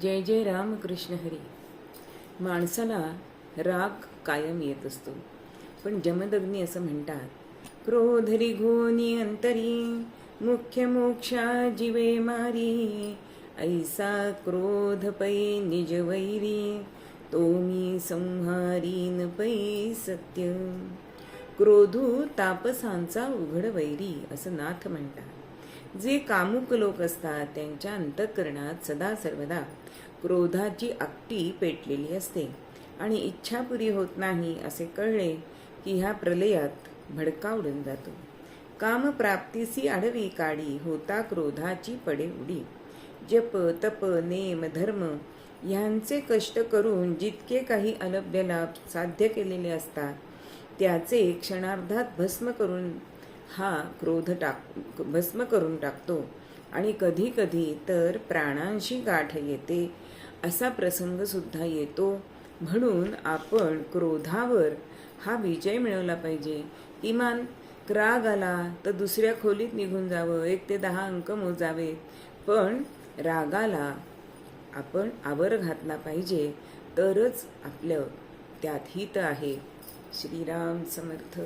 जय जय राम कृष्ण हरी. माणसाला राग कायम येत असतो, पण जमदग्नी असं म्हणतात, क्रोध रिघोनी अंतरी, मुख्य मोक्षा जीवे मारी. ऐसा क्रोध पै निज वैरी, तो मी संहारीन पै सत्य. क्रोधू तापसांचा उघड वैरी असं नाथ म्हणतात. जे कामुक लोक असतात त्यांच्या अंतःकरणात सदा सर्वदा क्रोधाची आगटी पेटलेली असते आणि इच्छा पुरी होत नाही असे कळले की ह्या प्रलयात भडका उडून जातो. कामप्राप्तीसी आडवी काडी, होता क्रोधाची पडे उडी. जप तप नेम धर्म ह्यांचे कष्ट करून जितके काही अलभ्य लाभ साध्य केलेले असतात त्याचे क्षणार्धात भस्म करून टाकतो आणि कधी कधी तर प्राणांशी गाठ येते असा प्रसंग सुद्धा येतो. म्हणून आपण क्रोधावर हा विजय मिळवला पाहिजे. किमान राग आला तर दुसऱ्या खोलीत निघून जावं, 1 ते 10 अंक मोजावे, पण रागाला आपण आवर घातला पाहिजे, तरच आपलं त्यात हित आहे. श्रीराम समर्थ.